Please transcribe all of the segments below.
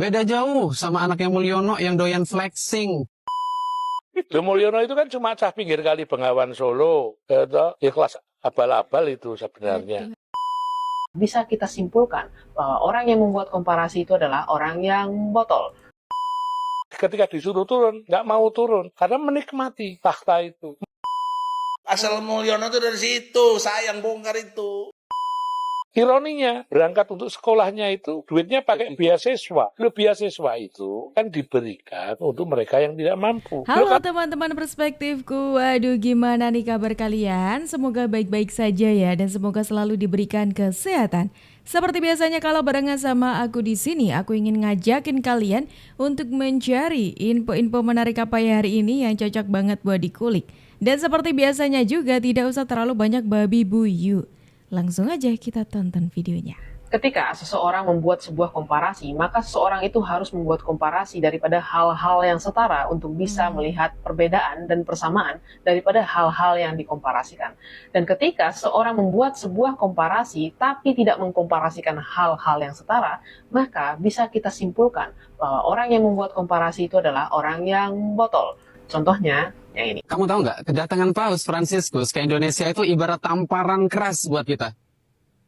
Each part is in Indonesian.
Beda jauh sama anaknya Mulyono yang doyan flexing. Loh, Mulyono itu kan cuma cah pinggir kali Bengawan Solo, ya kelas abal-abal itu sebenarnya. Bisa kita simpulkan bahwa orang yang membuat komparasi itu adalah orang yang botol. Ketika disuruh turun, nggak mau turun karena menikmati fakta itu. Asal Mulyono itu dari situ, saya yang bongkar itu. Ironinya, berangkat untuk sekolahnya itu duitnya pakai beasiswa. Loh, beasiswa itu kan diberikan untuk mereka yang tidak mampu. Halo teman-teman perspektifku, waduh gimana nih kabar kalian? Semoga baik-baik saja ya dan semoga selalu diberikan kesehatan. Seperti biasanya kalau barengan sama aku di sini, aku ingin ngajakin kalian untuk mencari info-info menarik apa ya hari ini yang cocok banget buat dikulik. Dan seperti biasanya juga tidak usah terlalu banyak babi buyu. Langsung aja kita tonton videonya. Ketika seseorang membuat sebuah komparasi, maka seseorang itu harus membuat komparasi daripada hal-hal yang setara untuk bisa melihat perbedaan dan persamaan daripada hal-hal yang dikomparasikan. Dan ketika seseorang membuat sebuah komparasi tapi tidak mengkomparasikan hal-hal yang setara, maka bisa kita simpulkan bahwa orang yang membuat komparasi itu adalah orang yang botol. Contohnya, yang ini. Kamu tahu nggak, kedatangan Paus Fransiskus ke Indonesia itu ibarat tamparan keras buat kita.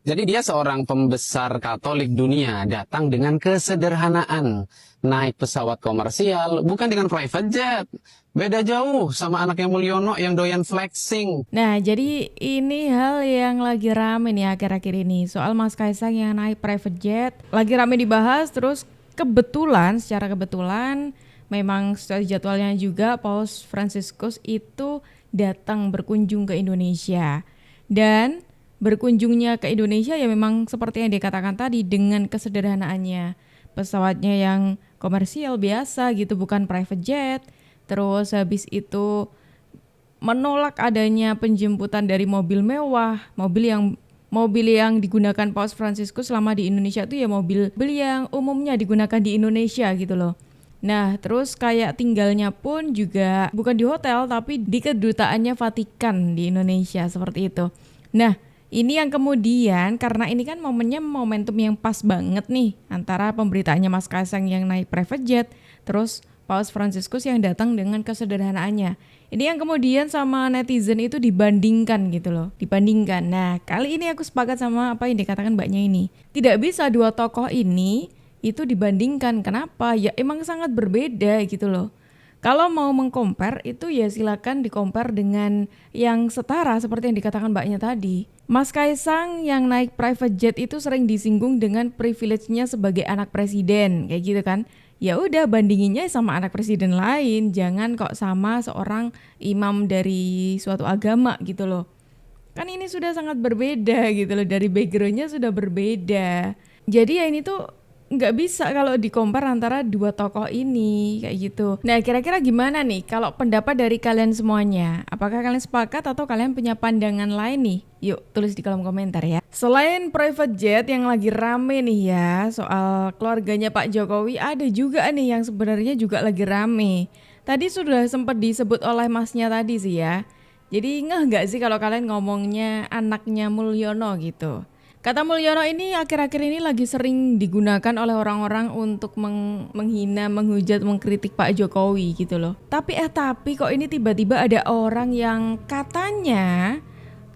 Jadi dia seorang pembesar Katolik dunia, datang dengan kesederhanaan. Naik pesawat komersial, bukan dengan private jet. Beda jauh sama anaknya Mulyono yang doyan flexing. Nah, jadi ini hal yang lagi rame nih akhir-akhir ini. Soal Mas Kaisang yang naik private jet. Lagi rame dibahas, terus secara kebetulan, memang sesuai jadwalnya juga Paus Fransiskus itu datang berkunjung ke Indonesia. Dan berkunjungnya ke Indonesia ya memang seperti yang dikatakan tadi dengan kesederhanaannya. Pesawatnya yang komersial biasa gitu, bukan private jet. Terus habis itu menolak adanya penjemputan dari mobil mewah, mobil yang digunakan Paus Fransiskus selama di Indonesia itu ya mobil yang umumnya digunakan di Indonesia gitu loh. Nah, terus kayak tinggalnya pun juga bukan di hotel tapi di kedutaannya Vatikan di Indonesia seperti itu. Nah, ini yang kemudian karena ini kan momentum yang pas banget nih antara pemberitaannya Mas Kaisang yang naik private jet, terus Paus Fransiskus yang datang dengan kesederhanaannya. Ini yang kemudian sama netizen itu dibandingkan gitu loh, dibandingkan. Nah, kali ini aku sepakat sama apa yang dikatakan mbaknya ini. Tidak bisa dua tokoh ini itu dibandingkan. Kenapa? Ya emang sangat berbeda gitu loh. Kalau mau mengcompare itu ya silakan dikompar dengan yang setara seperti yang dikatakan mbaknya tadi. Mas Kaisang yang naik private jet itu sering disinggung dengan privilege-nya sebagai anak presiden kayak gitu kan. Ya udah bandinginnya sama anak presiden lain, jangan kok sama seorang imam dari suatu agama gitu loh. Kan ini sudah sangat berbeda gitu loh, dari background-nya sudah berbeda. Jadi ya ini tuh nggak bisa kalau dikompar antara dua tokoh ini kayak gitu. Nah, kira-kira gimana nih kalau pendapat dari kalian semuanya? Apakah kalian sepakat atau kalian punya pandangan lain nih? Yuk tulis di kolom komentar ya. Selain private jet yang lagi rame nih ya soal keluarganya Pak Jokowi, ada juga nih yang sebenarnya juga lagi rame. Tadi sudah sempat disebut oleh masnya tadi sih ya. Jadi ngeh nggak sih kalau kalian ngomongnya anaknya Mulyono gitu? Kata Mulyono ini akhir-akhir ini lagi sering digunakan oleh orang-orang untuk menghina, menghujat, mengkritik Pak Jokowi gitu loh. Tapi kok ini tiba-tiba ada orang yang katanya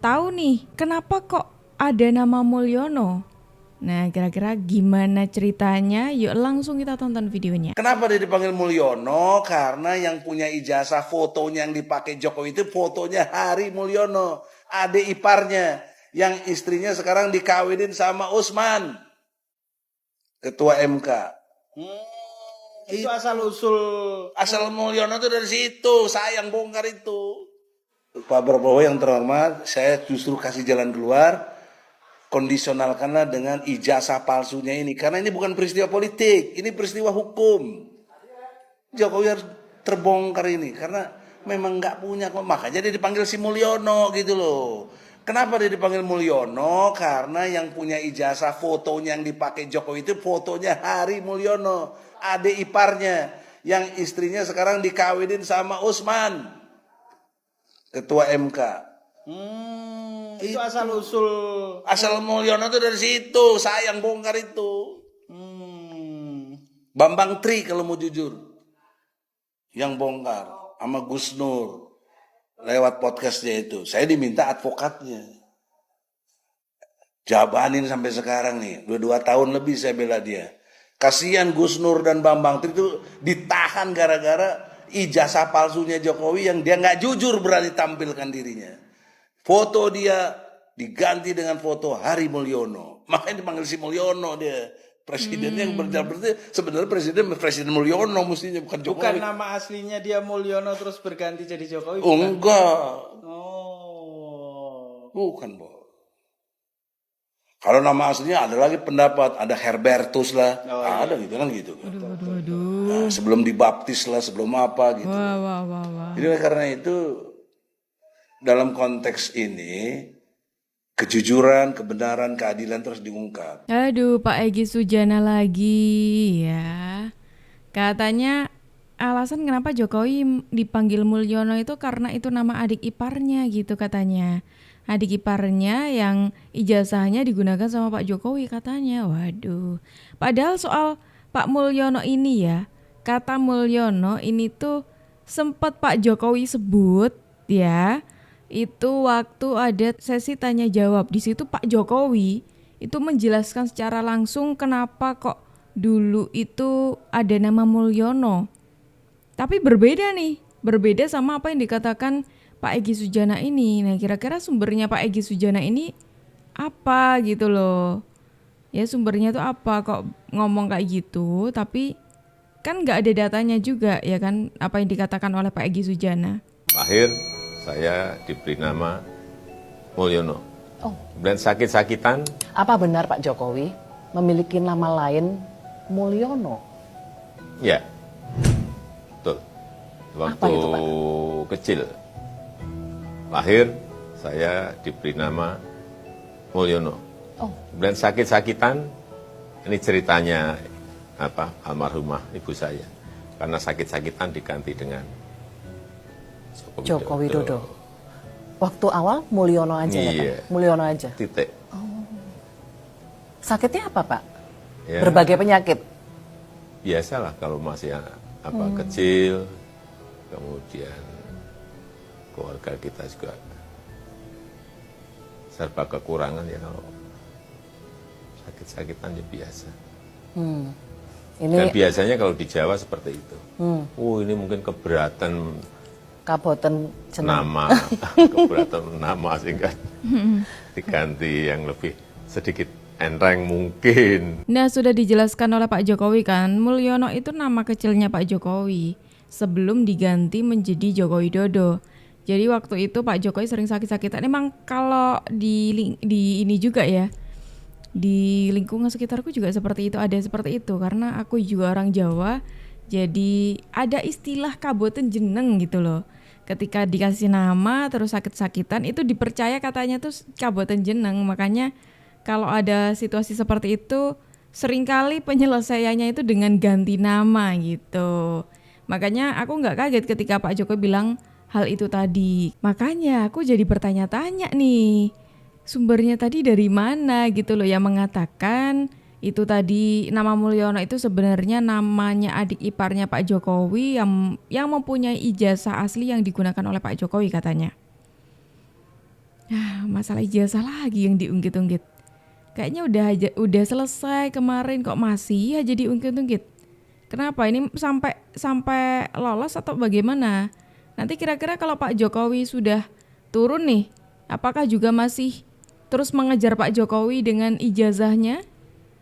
tahu nih kenapa kok ada nama Mulyono. Nah, kira-kira gimana ceritanya? Yuk langsung kita tonton videonya. Kenapa dia dipanggil Mulyono? Karena yang punya ijazah fotonya yang dipakai Jokowi itu fotonya Hari Mulyono, adik iparnya. Yang istrinya sekarang dikawinin sama Usman, ketua MK. Itu asal Mulyono itu dari situ, saya yang bongkar itu. Pak Prabowo yang terhormat, saya justru kasih jalan keluar, kondisionalkanlah dengan ijazah palsunya ini, karena ini bukan peristiwa politik, ini peristiwa hukum. Jokowi harus terbongkar ini, karena memang nggak punya, makanya dia dipanggil si Mulyono gitu loh. Kenapa dia dipanggil Mulyono? Karena yang punya ijazah fotonya yang dipakai Jokowi itu fotonya Hari Mulyono, adik iparnya. Yang istrinya sekarang dikawinin sama Usman, ketua MK. Itu asal Mulyono itu dari situ, saya yang bongkar itu. Bambang Tri kalau mau jujur. Yang bongkar sama Gus Nur lewat podcastnya itu. Saya diminta advokatnya. Jabanin sampai sekarang nih. 2 tahun lebih saya bela dia. Kasihan Gus Nur dan Bambang Tri itu ditahan gara-gara ijazah palsunya Jokowi yang dia nggak jujur berani tampilkan dirinya. Foto dia diganti dengan foto Hari Mulyono. Makanya dipanggil si Mulyono dia. Presidennya yang berarti sebenarnya Presiden Mulyono mestinya bukan Jokowi. Bukan nama aslinya dia Mulyono terus berganti jadi Jokowi. Oh, Bukan? enggak. Oh. Bukan, Bo. Kalau nama aslinya ada lagi pendapat, ada Herbertus lah, ada gitu kan gitu. Nah, sebelum dibaptis lah, sebelum apa gitu. Wah. Jadi karena itu dalam konteks ini kejujuran, kebenaran, keadilan terus diungkap. Aduh, Pak Egy Sujana lagi ya. Katanya alasan kenapa Jokowi dipanggil Mulyono itu karena itu nama adik iparnya gitu katanya. Adik iparnya yang ijazahnya digunakan sama Pak Jokowi katanya. Waduh. Padahal soal Pak Mulyono ini ya, kata Mulyono ini tuh sempat Pak Jokowi sebut ya. Itu waktu ada sesi tanya jawab. Di situ Pak Jokowi itu menjelaskan secara langsung kenapa kok dulu itu ada nama Mulyono. Tapi berbeda nih, berbeda sama apa yang dikatakan Pak Egy Sujana ini. Nah, kira-kira sumbernya Pak Egy Sujana ini apa gitu loh. Ya sumbernya tuh apa kok ngomong kayak gitu, tapi kan nggak ada datanya juga ya kan apa yang dikatakan oleh Pak Egy Sujana. Lahir saya diberi nama Mulyono. Oh. Dan sakit-sakitan. Apa benar Pak Jokowi memiliki nama lain Mulyono? Ya, betul. Waktu Apa itu, Pak? kecil, lahir saya diberi nama Mulyono. Oh. Dan sakit-sakitan, ini ceritanya almarhumah ibu saya. Karena sakit-sakitan diganti dengan Joko Widodo. Waktu awal Mulyono aja ya Iya. Pak? Mulyono aja. Titik. Sakitnya apa Pak? Ya, Berbagai penyakit. biasalah kalau masih kecil, kemudian keluarga kita juga serba kekurangan ya, kalau sakit-sakitan ya biasa. Ini Dan biasanya kalau di Jawa seperti itu. Ini mungkin keberatan Kabupaten Jeneng. nama, keberatan nama sehingga diganti yang lebih sedikit enteng mungkin. Nah, sudah dijelaskan oleh Pak Jokowi kan, Mulyono itu nama kecilnya Pak Jokowi sebelum diganti menjadi Joko Widodo. Jadi waktu itu Pak Jokowi sering sakit-sakitan. Emang kalau di ini juga ya, di lingkungan sekitarku juga seperti itu, ada seperti itu. Karena aku juga orang Jawa, jadi ada istilah Kabupaten Jeneng gitu loh. Ketika dikasih nama terus sakit-sakitan, itu dipercaya katanya tuh Kabupaten Jeneng. Makanya kalau ada situasi seperti itu, seringkali penyelesaiannya itu dengan ganti nama gitu. Makanya aku nggak kaget ketika Pak Jokowi bilang hal itu tadi. Makanya aku jadi bertanya-tanya nih, sumbernya tadi dari mana gitu loh yang mengatakan itu tadi nama Mulyono itu sebenarnya namanya adik iparnya Pak Jokowi yang mempunyai ijazah asli yang digunakan oleh Pak Jokowi katanya. Masalah ijazah lagi yang diungkit-ungkit. Kayaknya udah selesai kemarin kok masih aja diungkit-ungkit. Kenapa ini sampai lolos atau bagaimana? Nanti kira-kira kalau Pak Jokowi sudah turun nih, apakah juga masih terus mengejar Pak Jokowi dengan ijazahnya?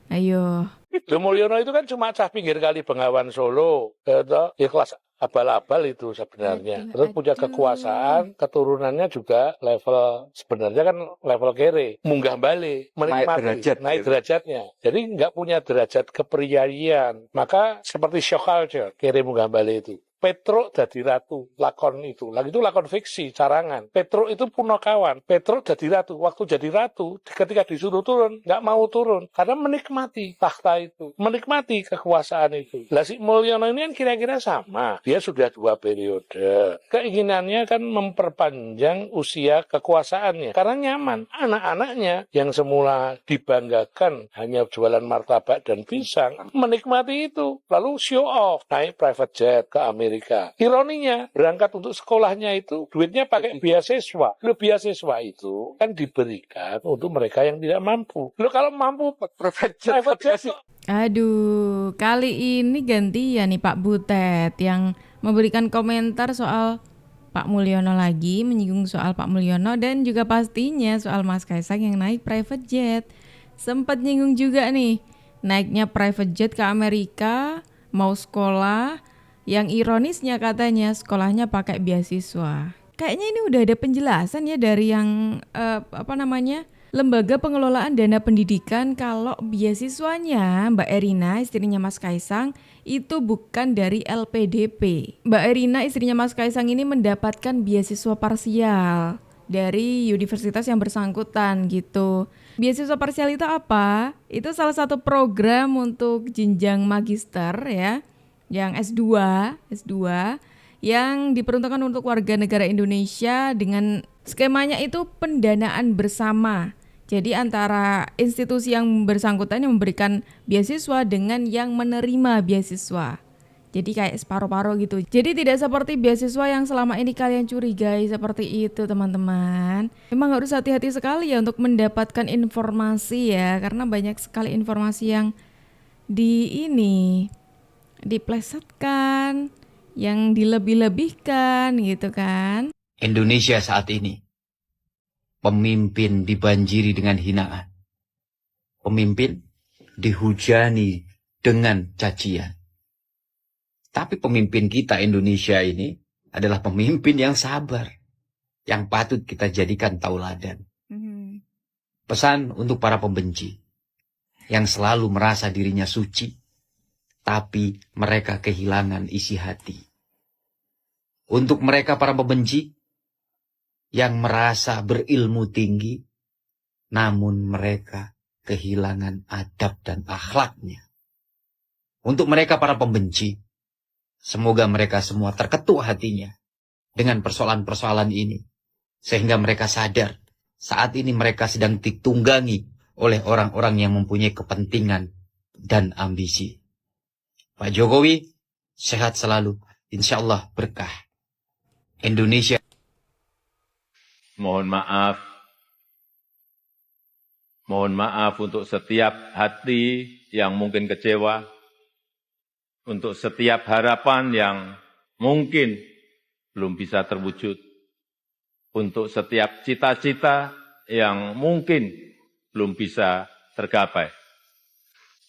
Ayo. Mulyono itu kan cuma cah pinggir kali Bengawan Solo, ya kelas abal-abal itu sebenarnya. Terus punya kekuasaan, keturunannya juga level, sebenarnya kan level kere, munggah balik, menikmati, naik derajatnya. Jadi nggak punya derajat kepriyaian. Maka seperti shock culture, kere munggah balik itu. Petruk dadi ratu, lakon itu. Lagi itu lakon fiksi, carangan. Petruk itu punakawan. Petruk dadi ratu. Waktu jadi ratu, ketika disuruh turun, nggak mau turun. Karena menikmati takhta itu. Menikmati kekuasaan itu. Lah si Mulyono ini kan kira-kira sama. Dia sudah 2 periode. Keinginannya kan memperpanjang usia kekuasaannya. Karena nyaman. Anak-anaknya yang semula dibanggakan hanya jualan martabak dan pisang, menikmati itu. Lalu show off, naik private jet ke Amerika. Ironinya, berangkat untuk sekolahnya itu, duitnya pakai beasiswa. Loh, beasiswa itu kan diberikan untuk mereka yang tidak mampu. Loh, kalau mampu, private jet. Aduh, kali ini gantian nih Pak Butet yang memberikan komentar soal Pak Mulyono lagi, menyinggung soal Pak Mulyono dan juga pastinya soal Mas Kaisang yang naik private jet. Sempat nyinggung juga nih, naiknya private jet ke Amerika, mau sekolah, yang ironisnya katanya sekolahnya pakai beasiswa. Kayaknya ini udah ada penjelasan ya dari yang Lembaga Pengelolaan Dana Pendidikan kalau beasiswanya Mbak Erina, istrinya Mas Kaisang, itu bukan dari LPDP. Mbak Erina, istrinya Mas Kaisang ini mendapatkan beasiswa parsial dari universitas yang bersangkutan gitu. Beasiswa parsial itu apa? Itu salah satu program untuk jenjang magister ya, yang S2 yang diperuntukkan untuk warga negara Indonesia dengan skemanya itu pendanaan bersama. Jadi antara institusi yang bersangkutan yang memberikan beasiswa dengan yang menerima beasiswa. Jadi kayak separuh-paruh gitu. Jadi tidak seperti beasiswa yang selama ini kalian curigai seperti itu teman-teman. Memang harus hati-hati sekali ya untuk mendapatkan informasi ya. Karena banyak sekali informasi yang diplesetkan, yang dilebih-lebihkan gitu kan. Indonesia saat ini, pemimpin dibanjiri dengan hinaan. Pemimpin dihujani dengan cacian. Tapi pemimpin kita Indonesia ini adalah pemimpin yang sabar. Yang patut kita jadikan tauladan. Pesan untuk para pembenci. Yang selalu merasa dirinya suci. Tapi mereka kehilangan isi hati. Untuk mereka para pembenci yang merasa berilmu tinggi, namun mereka kehilangan adab dan akhlaknya. Untuk mereka para pembenci, semoga mereka semua terketuk hatinya dengan persoalan-persoalan ini, sehingga mereka sadar saat ini mereka sedang ditunggangi oleh orang-orang yang mempunyai kepentingan dan ambisi. Pak Jokowi, sehat selalu, insya Allah berkah. Indonesia. Mohon maaf untuk setiap hati yang mungkin kecewa, untuk setiap harapan yang mungkin belum bisa terwujud, untuk setiap cita-cita yang mungkin belum bisa tergapai.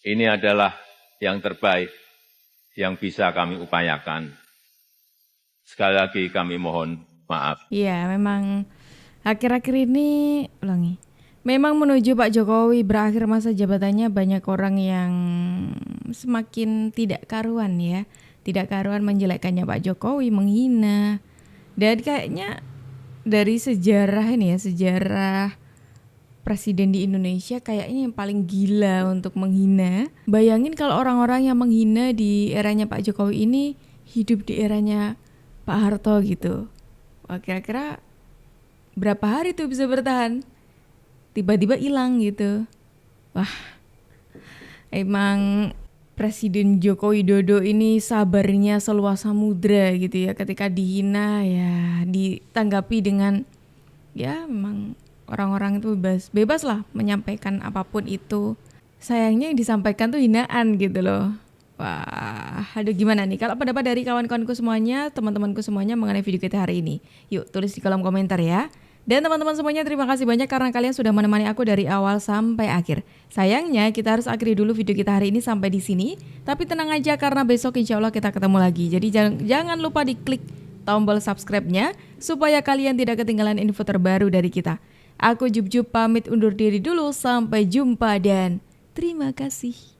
Ini adalah yang terbaik yang bisa kami upayakan. Sekali lagi kami mohon maaf. Iya, memang akhir-akhir ini memang menuju Pak Jokowi berakhir masa jabatannya banyak orang yang semakin tidak karuan ya. Tidak karuan menjelekkannya Pak Jokowi, menghina. Dan kayaknya dari sejarah ini ya, sejarah presiden di Indonesia kayaknya yang paling gila untuk menghina. Bayangin kalau orang-orang yang menghina di eranya Pak Jokowi ini hidup di eranya Pak Harto gitu. Wah, kira-kira berapa hari tuh bisa bertahan? Tiba-tiba hilang gitu. Wah, emang Presiden Joko Widodo ini sabarnya seluas samudra gitu ya. Ketika dihina ya ditanggapi dengan ya memang orang-orang itu bebas lah menyampaikan apapun itu. Sayangnya yang disampaikan tuh hinaan gitu loh. Wah, aduh gimana nih kalau pendapat dari kawan-kawanku semuanya, teman-temanku semuanya mengenai video kita hari ini? Yuk tulis di kolom komentar ya. Dan teman-teman semuanya terima kasih banyak karena kalian sudah menemani aku dari awal sampai akhir. Sayangnya kita harus akhiri dulu video kita hari ini sampai di sini. Tapi tenang aja karena besok insya Allah kita ketemu lagi. Jadi jangan lupa diklik tombol subscribe-nya supaya kalian tidak ketinggalan info terbaru dari kita. Aku Jub pamit undur diri dulu, sampai jumpa dan terima kasih.